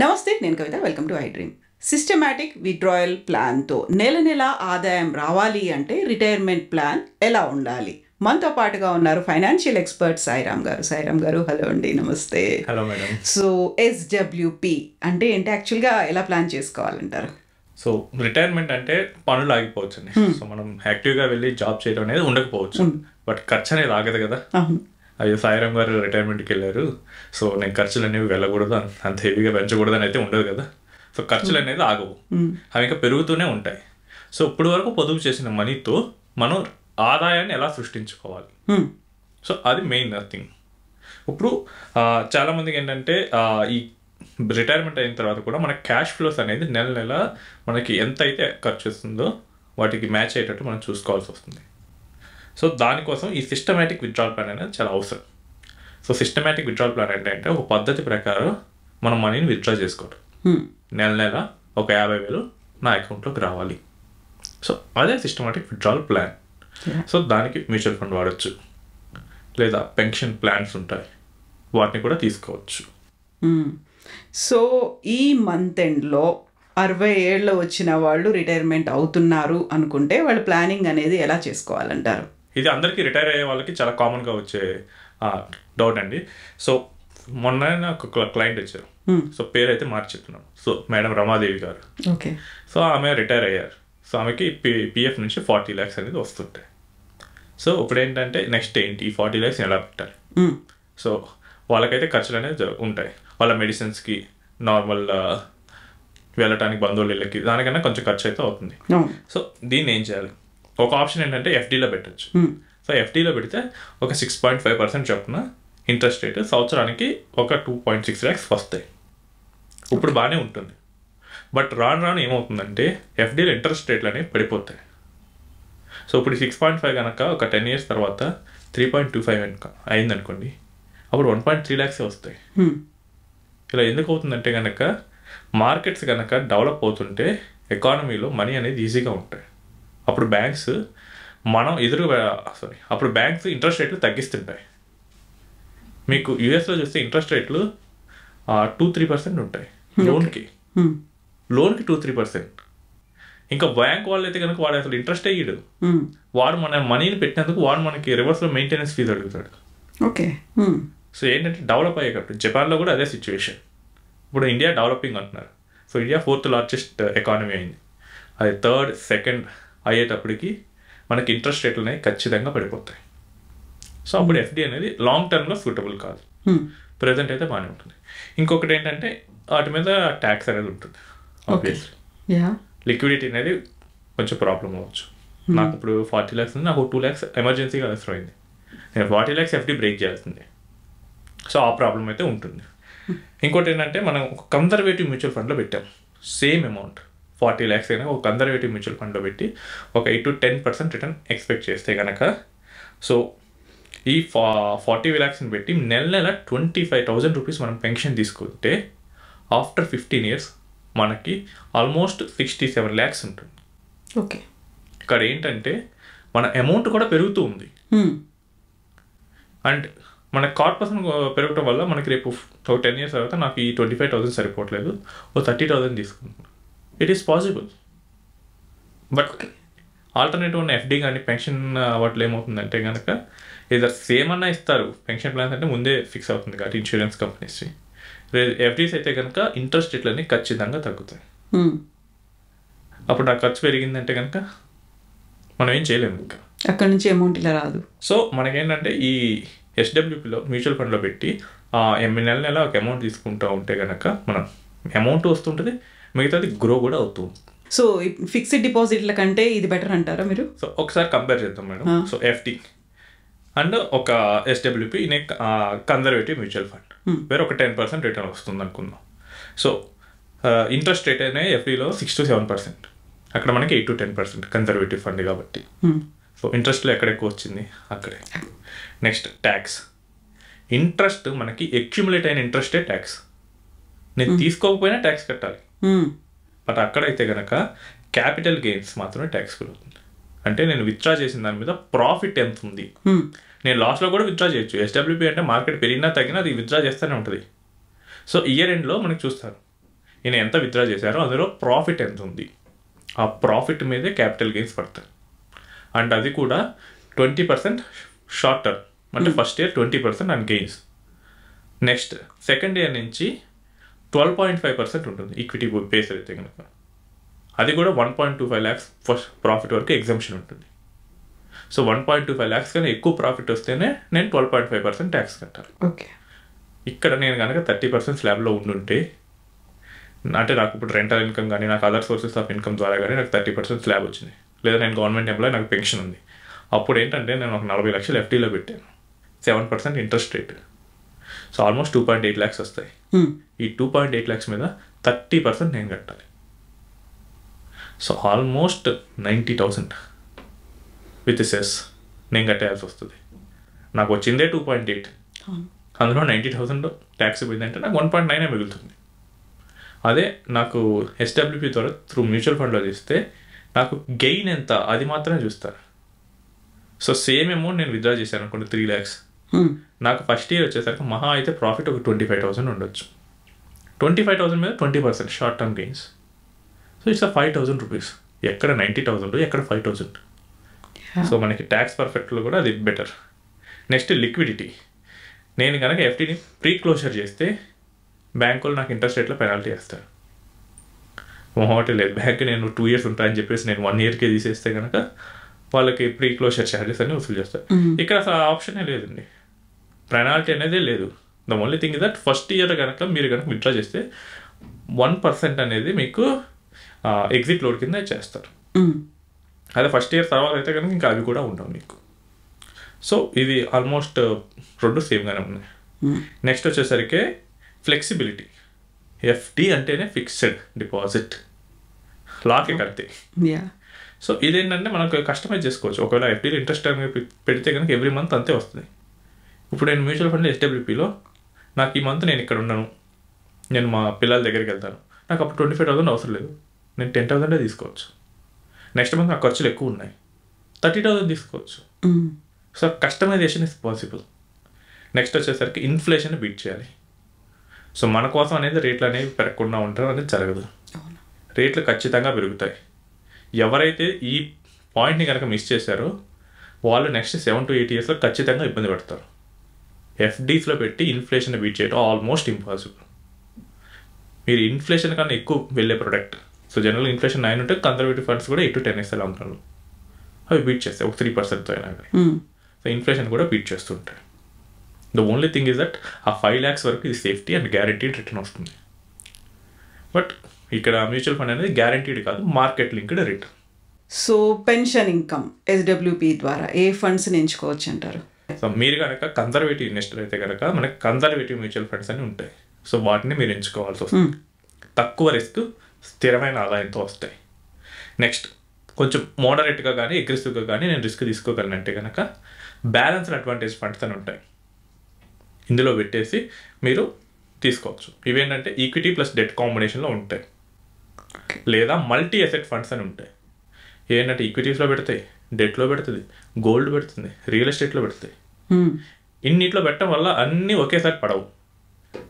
నమస్తే, నేను Kavitha. Welcome to iDream. Systematic withdrawal ప్లాన్తో నెల నెల ఆదాయం రావాలి అంటే రిటైర్మెంట్ ప్లాన్ ఎలా ఉండాలి? మనతో పాటుగా ఉన్నారు ఫైనాన్షియల్ ఎక్స్పర్ట్ సాయిరామ్ గారు. సాయిరామ్ గారు, హలో అండి. నమస్తే. Hello madam. సో SWP అంటే ఏంటి, యాక్చువల్గా ఎలా ప్లాన్ చేసుకోవాలంటారు? సో రిటైర్మెంట్ అంటే పనులు ఆగిపోవచ్చు అండి. సో మనం యాక్టివ్గా వెళ్ళి జాబ్ చేయడం అనేది ఉండకపోవచ్చు, బట్ ఖర్చు అనేది ఆగదు కదా. అయ్యో సాయిరామ్ గారు రిటైర్మెంట్కి వెళ్ళారు, సో నేను ఖర్చులు అనేవి వెళ్ళకూడదు, అంత హెవీగా పెంచకూడదు అని అయితే ఉండదు కదా. సో ఖర్చులు అనేది ఆగవు, అవి ఇంకా పెరుగుతూనే ఉంటాయి. సో ఇప్పుడు వరకు పొదుపు చేసిన మనీతో మనం ఆదాయాన్ని ఎలా సృష్టించుకోవాలి, సో అది మెయిన్ థింగ్. ఇప్పుడు చాలామందికి ఏంటంటే ఈ రిటైర్మెంట్ అయిన తర్వాత కూడా మన క్యాష్ ఫ్లోస్ అనేది నెల నెల మనకి ఎంత అయితే ఖర్చు వస్తుందో వాటికి మ్యాచ్ అయ్యేటట్టు మనం చూసుకోవాల్సి వస్తుంది. సో దానికోసం ఈ సిస్టమేటిక్ విత్డ్రాల్ ప్లాన్ అనేది చాలా అవసరం. సో సిస్టమేటిక్ విత్డ్రాల్ ప్లాన్ అంటే ఒక పద్ధతి ప్రకారం మనం మనీని విత్డ్రా చేసుకోవడం. నెల నెల ఒక 50,000 నా అకౌంట్లోకి రావాలి. సో అదే సిస్టమేటిక్ విత్డ్రాల్ ప్లాన్. సో దానికి మ్యూచువల్ ఫండ్ వాడచ్చు, లేదా పెన్షన్ ప్లాన్స్ ఉంటాయి, వాటిని కూడా తీసుకోవచ్చు. సో ఈ మంత్ ఎండ్లో 60 ఏళ్ళు వచ్చిన వాళ్ళు రిటైర్మెంట్ అవుతున్నారు అనుకుంటే వాళ్ళు ప్లానింగ్ అనేది ఎలా చేసుకోవాలంటారు? ఇది అందరికీ రిటైర్ అయ్యే వాళ్ళకి చాలా కామన్గా వచ్చే డౌట్ అండి. సో మొన్న నాకు క్లయింట్ వచ్చారు. సో పేరు అయితే మార్చి చెప్తున్నాను. సో మేడం రమాదేవి గారు. ఓకే. సో ఆమె రిటైర్ అయ్యారు. సో ఆమెకి PF నుంచి 40 lakhs అనేది వస్తుంటాయి. సో ఇప్పుడు ఏంటంటే నెక్స్ట్ ఏంటి, ఈ 40 lakhs ఎలా పెట్టాలి? సో వాళ్ళకైతే ఖర్చులు అనేది ఉంటాయి. వాళ్ళ మెడిసిన్స్కి, నార్మల్ వెళ్ళటానికి బంధువుల ఇళ్ళకి, దానికన్నా కొంచెం ఖర్చు అయితే అవుతుంది. సో దీన్ని ఏం చేయాలి? ఒక ఆప్షన్ ఏంటంటే FDలో పెట్టచ్చు. సో FDలో పెడితే ఒక 6.5% చొప్పున ఇంట్రెస్ట్ రేట్ సంవత్సరానికి ఒక 2.6 lakhs వస్తాయి. ఇప్పుడు బాగానే ఉంటుంది. బట్ రాను రాను ఏమవుతుందంటే FDలో ఇంట్రెస్ట్ రేట్లు అనేవి పడిపోతాయి. సో ఇప్పుడు 6.5 కనుక ఒక 10 years తర్వాత 3.25 అయిందనుకోండి, అప్పుడు 1.3 lakhs వస్తాయి. ఇలా ఎందుకు అవుతుందంటే కనుక మార్కెట్స్ కనుక డెవలప్ అవుతుంటే ఎకానమీలో మనీ అనేది ఈజీగా ఉంటాయి. అప్పుడు బ్యాంక్స్ అప్పుడు బ్యాంక్స్ ఇంట్రెస్ట్ రేట్లు తగ్గిస్తుంటాయి. మీకు యూఎస్లో చూస్తే ఇంట్రెస్ట్ రేట్లు 2-3% ఉంటాయి లోన్కి 2-3%. ఇంకా బ్యాంక్ వాళ్ళు అయితే కనుక వాడు అసలు ఇంట్రెస్ట్ అయ్యాడు, వాడు మన మనీని పెట్టినందుకు వాడు మనకి రివర్స్లో మెయింటెనెన్స్ ఫీజు అడుగుతాడు. ఓకే. సో ఏంటంటే డెవలప్ అయ్యేటప్పుడు జపాన్లో కూడా అదే సిచ్యువేషన్. ఇప్పుడు ఇండియా డెవలపింగ్ అంటున్నారు. So India 4th largest economy అయింది. అది 3rd, 2nd అయ్యేటప్పటికి మనకి ఇంట్రెస్ట్ రేట్లు అనేవి ఖచ్చితంగా పడిపోతాయి. సో అప్పుడు FD అనేది లాంగ్ టర్మ్లో సూటబుల్ కాదు. ప్రెజెంట్ అయితే బాగానే ఉంటుంది. ఇంకొకటి ఏంటంటే వాటి మీద ట్యాక్స్ అనేది ఉంటుంది. ఆబ్వియస్లీ లిక్విడిటీ అనేది కొంచెం ప్రాబ్లం అవ్వచ్చు. నాకు ఇప్పుడు 40 lakhs ఉంది, నాకు 2 lakhs ఎమర్జెన్సీగా అవసరమైంది, నేను 40 lakhs FD బ్రేక్ చేయాల్సిందే. సో ఆ ప్రాబ్లం అయితే ఉంటుంది. ఇంకోటి ఏంటంటే మనం ఒక కన్జర్వేటివ్ మ్యూచువల్ ఫండ్లో పెట్టాం సేమ్ అమౌంట్ 40 lakhs అయినా ఒక కన్జర్వేటివ్ మ్యూచువల్ ఫండ్లో పెట్టి ఒక 8-10% రిటర్న్ ఎక్స్పెక్ట్ చేస్తే కనుక, సో ఈ 40 lakhsని పెట్టి నెల నెల 25,000 rupees మనం పెన్షన్ తీసుకుంటే ఆఫ్టర్ 15 years మనకి ఆల్మోస్ట్ 67 lakhs ఉంటుంది. ఓకే. ఇక్కడ ఏంటంటే మన అమౌంట్ కూడా పెరుగుతూ ఉంది. అండ్ మన కార్పస్ పెరగటం వల్ల మనకి రేపు ఒక 10 years తర్వాత నాకు ఈ 25,000 సరిపోవట్లేదు, ఓ 30,000 తీసుకుంటున్నాను. It is possible. But alternative ఉన్న FD కానీ పెన్షన్ వాటిలో ఏమవుతుందంటే కనుక ఏదర్ సేమ్ అన్నా ఇస్తారు. పెన్షన్ ప్లాన్స్ అంటే ముందే ఫిక్స్ అవుతుంది కాబట్టి ఇన్సూరెన్స్ కంపెనీస్. FDs అయితే కనుక ఇంట్రెస్ట్ రేట్లన్నీ ఖచ్చితంగా తగ్గుతాయి. అప్పుడు నా ఖర్చు పెరిగిందంటే కనుక మనం ఏం చేయలేము, ఇంకా అక్కడ నుంచి అమౌంట్ ఇలా రాదు. సో మనకేంటంటే ఈ SWPలో మ్యూచువల్ ఫండ్లో పెట్టి నెల నెల ఒక అమౌంట్ తీసుకుంటూ ఉంటే కనుక మనం అమౌంట్ వస్తుంటుంది, మిగతాది గ్రో కూడా అవుతుంది. సో ఫిక్స్డ్ డిపాజిట్ల కంటే ఇది బెటర్ అంటారా మీరు? సో ఒకసారి కంపేర్ చేద్దాం మేడం. సో FD అండ్ ఒక SWP in conservative mutual fund వేరే ఒక 10% రిటర్న్ వస్తుంది అనుకుందాం. సో ఇంట్రెస్ట్ రేట్ అనేది FDలో 6-7%, అక్కడ మనకి 8-10% కన్జర్వేటివ్ ఫండ్ కాబట్టి. సో ఇంట్రెస్ట్లో ఎక్కడ ఎక్కువ వచ్చింది అక్కడే. Next tax. ఇంట్రెస్ట్ మనకి అక్యుములేట్ అయిన ఇంట్రెస్టే ట్యాక్స్. నేను తీసుకోకపోయినా ట్యాక్స్ కట్టాలి. బట్ అక్కడైతే కనుక క్యాపిటల్ గెయిన్స్ మాత్రమే ట్యాక్స్ పెరుగుతుంది. అంటే నేను విత్డ్రా చేసిన దాని మీద ప్రాఫిట్ ఎంత ఉంది, నేను లాస్లో కూడా విత్డ్రా చేయొచ్చు. ఎస్డబ్ల్యూపీ అంటే మార్కెట్ పెరిగినా తగ్గినా అది విత్డ్రా చేస్తూనే ఉంటుంది. సో ఇయర్ ఎండ్లో మనకి చూస్తారు ఈయన ఎంత విత్డ్రా చేశారో అందులో ప్రాఫిట్ ఎంత ఉంది, ఆ ప్రాఫిట్ మీదే క్యాపిటల్ గెయిన్స్ పడతాయి. అండ్ అది కూడా 20% షార్ట్ టర్మ్, అంటే first year 20% and gains. Next second year నుంచి 12.5% ఉంటుంది ఈక్విటీ బేస్ అయితే కనుక. అది కూడా 1.25 lakhs ఫస్ట్ ప్రాఫిట్ వరకు ఎగ్జంప్షన్ ఉంటుంది. సో 1.25 lakhs కన్నా ఎక్కువ ప్రాఫిట్ వస్తేనే నేను 12.5% ట్యాక్స్ కట్టాలి. ఓకే. ఇక్కడ నేను కనుక 30% స్లాబ్లో ఉండుంటే, అంటే నాకు ఇప్పుడు రెంటల్ ఇన్కమ్ కానీ నాకు అదర్ సోర్సెస్ ఆఫ్ ఇన్కమ్ ద్వారా కానీ నాకు 30% స్లాబ్ వచ్చింది, లేదా నేను గవర్నమెంట్ ఎంప్లాయీ నాకు పెన్షన్ ఉంది, అప్పుడు ఏంటంటే నేను ఒక 40 లక్షలు ఎఫ్డీలో పెట్టాను, 7% interest rate. So almost 2.8 lakhs వస్తాయి. ఈ 2.8 lakhs మీద 30% నేను కట్టాలి. సో ఆల్మోస్ట్ 90,000 విత్ సెస్ నేను కట్టేయాల్సి వస్తుంది. నాకు వచ్చిందే 2.8, అందులో 90,000 ట్యాక్స్ పోయిందంటే నాకు 1.9 మిగులుతుంది. అదే నాకు ఎస్డబ్ల్యూపీ ద్వారా త్రూ మ్యూచువల్ ఫండ్లో చేస్తే నాకు గెయిన్ ఎంత అది మాత్రమే చూస్తారు. సో సేమ్ అమౌంట్ నేను విత్డ్రా చేశాను అనుకోండి 3 lakhs, నాకు ఫస్ట్ ఇయర్ వచ్చేసరికి మహా అయితే ప్రాఫిట్ ఒక 25,000 ఉండొచ్చు. 25,000 మీద 20% short term gains. So it's 5,000 rupees. ఎక్కడ 90,000, ఎక్కడ 5,000. సో మనకి ట్యాక్స్ పర్ఫెక్ట్లో కూడా అది బెటర్. Next liquidity. నేను కనుక ఎఫ్డీని ప్రీ క్లోజర్ చేస్తే బ్యాంకులు నాకు ఇంట్రెస్ట్ రేట్లో పెనాల్టీ వేస్తారు. మొహమాటే లేదు, బ్యాంక్ నేను 2 years ఉంటాయని చెప్పేసి నేను 1 yearకే తీసేస్తే కనుక వాళ్ళకి ప్రీ క్లోజర్ ఛార్జెస్ అన్ని వసూలు చేస్తారు. ఇక్కడ అసలు ఆ ఆప్షనే లేదండి, పెనాల్టీ అనేది లేదు. The only thing is that first year కనుక మీరు కనుక విత్డ్రా చేస్తే 1% అనేది మీకు ఎగ్జిట్ లోడ్ కింద చేస్తారు. అదే ఫస్ట్ ఇయర్ తర్వాత అయితే కనుక ఇంకా అవి కూడా ఉండవు మీకు. సో ఇది ఆల్మోస్ట్ రెండు సేమ్గానే ఉన్నాయి. నెక్స్ట్ వచ్చేసరికి ఫ్లెక్సిబిలిటీ. ఎఫ్డి అంటేనే ఫిక్స్డ్ డిపాజిట్, లాకే కడితే. సో ఇదేంటంటే మనకు కస్టమైజ్ చేసుకోవచ్చు. ఒకవేళ ఎఫ్డీలో ఇంట్రెస్ట్ పెడితే కనుక ఎవ్రీ మంత్ అంతే వస్తుంది. ఇప్పుడు నేను మ్యూచువల్ ఫండ్ ఎస్డబ్ల్యూపీలో నాకు ఈ మంత్ నేను ఇక్కడ ఉన్నాను, నేను మా పిల్లల దగ్గరికి వెళ్తాను, నాకు అప్పుడు 25,000 అవసరం లేదు, నేను 10,000 తీసుకోవచ్చు. నెక్స్ట్ మంత్ నాకు ఖర్చులు ఎక్కువ ఉన్నాయి, 30,000 తీసుకోవచ్చు. So customisation is possible. Next వచ్చేసరికి ఇన్ఫ్లేషన్ బీట్ చేయాలి. సో మన కోసం అనేది రేట్లు అనేవి పెరగకుండా ఉంటారు అనేది జరగదు. రేట్లు ఖచ్చితంగా పెరుగుతాయి. ఎవరైతే ఈ పాయింట్ని కనుక మిస్ చేశారో వాళ్ళు నెక్స్ట్ 7 to 8 yearsలో ఖచ్చితంగా ఇబ్బంది పడతారు. ఎఫ్డీస్లో పెట్టి ఇన్ఫ్లేషన్ బీట్ చేయడం ఆల్మోస్ట్ ఇంపాసిబుల్. మీరు ఇన్ఫ్లేషన్ కన్నా ఎక్కువ వెళ్ళే ప్రొడక్ట్. సో జనరల్ ఇన్ఫ్లేషన్ 9 ఉంటే కన్జర్వేటివ్ ఫండ్స్ కూడా 8 to 10 years అమ్ముతారు. అవి బీట్ చేస్తాయి ఒక 3%తో అయినా కానీ. సో ఇన్ఫ్లేషన్ కూడా బీట్ చేస్తుంటాయి. The only thing is that ఆ 5 lakhs వరకు ఇది సేఫ్టీ అండ్ గ్యారంటీడ్ రిటర్న్ వస్తుంది. బట్ ఇక్కడ మ్యూచువల్ ఫండ్ అనేది గ్యారంటీడ్ కాదు, market linked return. So pension income SWP ద్వారా ఏ ఫండ్స్ని ఎంచుకోవచ్చు అంటారు? సో మీరు కనుక కన్జర్వేటివ్ ఇన్వెస్టర్ అయితే కనుక మనకి కన్జర్వేటివ్ మ్యూచువల్ ఫండ్స్ అని ఉంటాయి. సో వాటిని మీరు ఎంచుకోవాల్సి వస్తుంది. తక్కువ రిస్క్, స్థిరమైన ఆదాయంతో వస్తాయి. నెక్స్ట్ కొంచెం మోడరేట్గా కానీ అగ్రెసివ్గా కానీ నేను రిస్క్ తీసుకోగలనంటే కనుక బ్యాలెన్స్డ్ అడ్వాంటేజ్ ఫండ్స్ అని ఉంటాయి. ఇందులో పెట్టేసి మీరు తీసుకోవచ్చు. ఇవేంటంటే ఈక్విటీ ప్లస్ డెట్ కాంబినేషన్లో ఉంటాయి. లేదా మల్టీ అసెట్ ఫండ్స్ అని ఉంటాయి. ఏంటంటే ఈక్విటీస్లో పెడతాయి, డెట్లో పెడుతుంది, గోల్డ్ పెడుతుంది, రియల్ ఎస్టేట్లో పెడుతుంది. ఇన్నిట్లో పెట్టడం వల్ల అన్నీ ఒకేసారి పడవు.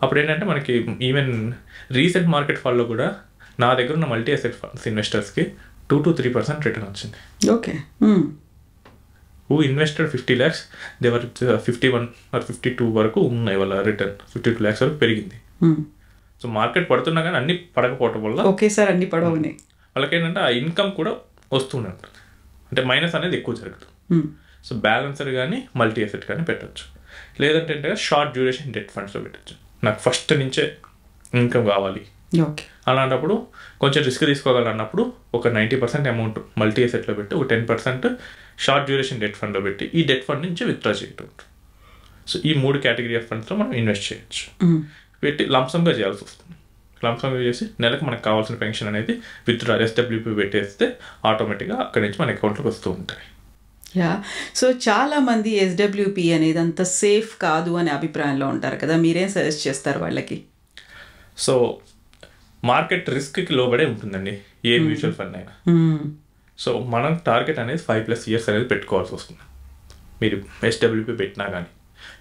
అప్పుడు ఏంటంటే మనకి ఈవెన్ రీసెంట్ మార్కెట్ ఫాల్లో కూడా నా దగ్గర ఉన్న మల్టీ అసెట్ ఫండ్స్ ఇన్వెస్టర్స్కి 2 to 3% రిటర్న్ వచ్చింది. ఓకే. హూ ఇన్వెస్టెడ్ 50 lakhs, దేవర్ 51 or 52 వరకు ఉన్నాయి వాళ్ళ రిటర్న్. 52 lakhs వరకు పెరిగింది. సో మార్కెట్ పడుతున్నా కానీ అన్ని పడకపోవటం వల్ల ఒకేసారి అన్ని పడవని వాళ్ళకి ఏంటంటే ఆ ఇన్కమ్ కూడా వస్తూనే ఉంటుంది. అంటే మైనస్ అనేది ఎక్కువ జరుగుతుంది. సో బ్యాలెన్సర్ కానీ మల్టీ అసెట్ కానీ పెట్టచ్చు. లేదంటే అంటే షార్ట్ డ్యూరేషన్ డెట్ ఫండ్స్లో పెట్టచ్చు. నాకు ఫస్ట్ నుంచే ఇన్కమ్ కావాలి, అలాంటప్పుడు కొంచెం రిస్క్ తీసుకోగలన్నప్పుడు ఒక 90% అమౌంట్ మల్టీ అసెట్లో పెట్టి ఒక 10% షార్ట్ డ్యూరేషన్ డెట్ ఫండ్లో పెట్టి ఈ డెట్ ఫండ్ నుంచి విత్డ్రా చేయటం. సో ఈ 3 కేటగిరీ ఆఫ్ ఫండ్స్లో మనం ఇన్వెస్ట్ చేయొచ్చు. పెట్టి లంసంగా చేయాల్సి వస్తుంది. లంసంగా చేసి నెలకు మనకు కావాల్సిన పెన్షన్ అనేది విత్డ్రా ఎస్డబ్ల్యూపీ పెట్టేస్తే ఆటోమేటిక్గా అక్కడి నుంచి మన అకౌంట్లోకి వస్తూ ఉంటాయి. సో చాలామంది ఎస్డబ్ల్యూపీ అనేది అంత సేఫ్ కాదు అనే అభిప్రాయంలో ఉంటారు కదా, మీరేం సజెస్ట్ చేస్తారు వాళ్ళకి? సో మార్కెట్ రిస్క్కి లోబడే ఉంటుందండి ఏ మ్యూచువల్ ఫండ్ అయినా. సో మనం టార్గెట్ అనేది 5+ years అనేది పెట్టుకోవాల్సి వస్తుంది. మీరు ఎస్డబ్ల్యూపీ పెట్టినా కానీ,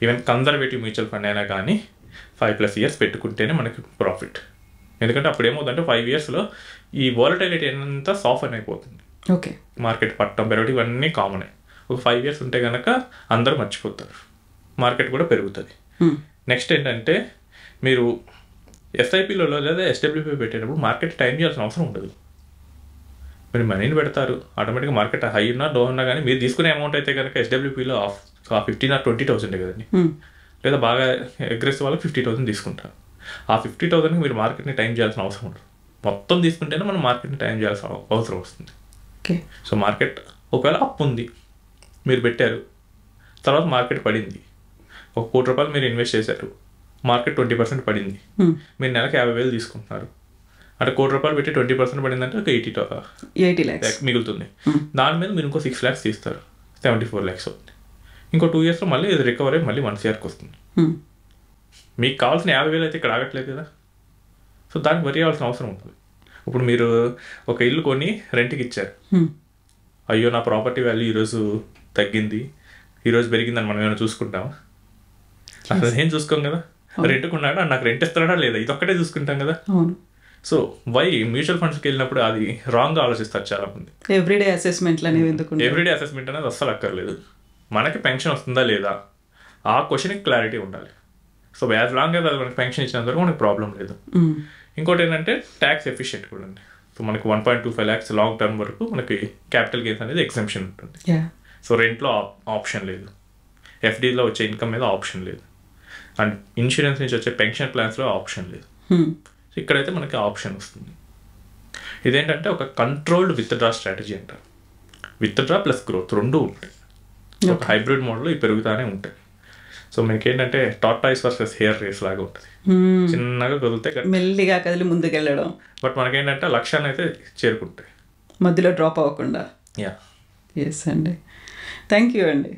ఈవెన్ కన్జర్వేటివ్ మ్యూచువల్ ఫండ్ అయినా కానీ 5+ years పెట్టుకుంటేనే మనకి ప్రాఫిట్. ఎందుకంటే అప్పుడు ఏమవుతుందంటే 5 yearsలో ఈ వాలటిలిటీ అంతా సాఫ్ట్ అయిపోతుంది. ఓకే, మార్కెట్ పట్టడం పెరగడం ఇవన్నీ కామనే. ఒక 5 years ఉంటే కనుక అందరూ మర్చిపోతారు, మార్కెట్ కూడా పెరుగుతుంది. నెక్స్ట్ ఏంటంటే మీరు ఎస్ఐపిలో లేదా ఎస్డబ్ల్యూపీ పెట్టేటప్పుడు మార్కెట్ టైం చేయాల్సిన అవసరం ఉండదు. మీరు మనీని పెడతారు, ఆటోమేటిక్గా మార్కెట్ హై ఉన్నా డౌన్ ఉన్నా కానీ మీరు తీసుకునే అమౌంట్ అయితే కనుక ఎస్డబ్ల్యూపీలో 15,000 or 20,000 కదండి. లేదా బాగా అగ్రెసివ్ వాళ్ళకి 50,000 తీసుకుంటారు. ఆ 50,000కి మీరు మార్కెట్ని టైం చేయాల్సిన అవసరం ఉండదు. మొత్తం తీసుకుంటేనే మనం మార్కెట్ని టైం చేయాల్సిన అవసరం వస్తుంది. సో మార్కెట్ ఒకవేళ అప్పు ఉంది, మీరు పెట్టారు, తర్వాత మార్కెట్ పడింది, ఒక ₹1,00,00,000 మీరు ఇన్వెస్ట్ చేశారు, మార్కెట్ 20% పడింది, మీరు నెలకు 50,000 తీసుకుంటున్నారు. అంటే ₹1,00,00,000 పెట్టి 20% పడిందంటే ఒక 80 lakhs మిగులుతుంది. దాని మీద మీరు ఇంకో 6 lakhs తీస్తారు, 74 lakhs అవుతుంది. ఇంకో 2 yearsలో మళ్ళీ ఇది రికవర్ అయ్యి మళ్ళీ 1 crore వస్తుంది. మీకు కావాల్సిన 50,000 అయితే ఇక్కడ ఆగట్లేదు కదా. సో దానికి వరి అవ్వాల్సిన అవసరం ఉంటుంది. ఇప్పుడు మీరు ఒక ఇల్లు కొని రెంట్కి ఇచ్చారు, అయ్యో నా ప్రాపర్టీ వాల్యూ ఈరోజు తగ్గింది, ఈరోజు పెరిగిందని మనం ఏమైనా చూసుకుంటామా? అసలు ఏం చూసుకోం కదా. రెంట్కున్నాడా, నాకు రెంట్ ఇస్తాడా లేదా, ఇది ఒక్కటే చూసుకుంటాం కదా. సో మ్యూచువల్ ఫండ్స్కి వెళ్ళినప్పుడు అది రాంగ్గా ఆలోచిస్తారు చాలా మంది. ఎవ్రీడే అసెస్మెంట్ అనేది అస్సలు అక్కర్లేదు. మనకి పెన్షన్ వస్తుందా లేదా ఆ క్వశ్చన్కి క్లారిటీ ఉండాలి. సో యాజ్ లాంగ్ యాజ్ అది మనకి పెన్షన్ ఇచ్చినంత వరకు మనకి ప్రాబ్లం లేదు. ఇంకోటి ఏంటంటే ట్యాక్స్ ఎఫిషియెంట్ కూడా అండి. సో మనకి 1.25 lakhs లాంగ్ టర్మ్ వరకు మనకి క్యాపిటల్ గెయిన్స్ అనేది ఎగ్జెంప్షన్ ఉంటుంది. సో రెంట్లో ఆప్షన్ లేదు, ఎఫ్డీలో వచ్చే ఇన్కమ్ మీద ఆప్షన్ లేదు, అండ్ ఇన్సూరెన్స్ నుంచి వచ్చే పెన్షన్ ప్లాన్స్లో ఆప్షన్ లేదు. సో ఇక్కడైతే మనకి ఆప్షన్ వస్తుంది. ఇదేంటంటే ఒక కంట్రోల్డ్ విత్డ్రా స్ట్రాటజీ అంటారు. విత్డ్రా ప్లస్ గ్రోత్ రెండు ఉంటాయి. ఒక హైబ్రిడ్ మోడల్లో ఇవి పెరుగుతూనే ఉంటాయి. సో మీకు ఏంటంటే టార్టాయిస్ వర్సెస్ హెయిర్ రేస్ లాగా ఉంటుంది. చిన్నగా కదిలితే మెల్లిగా కదిలి ముందుకెళ్ళడం, బట్ మనకేంటంటే లక్ష్యాన్ని అయితే చేరుకుంటాయి, మధ్యలో డ్రాప్ అవ్వకుండా. యా, ఎస్ అండి, థ్యాంక్ యూ అండి.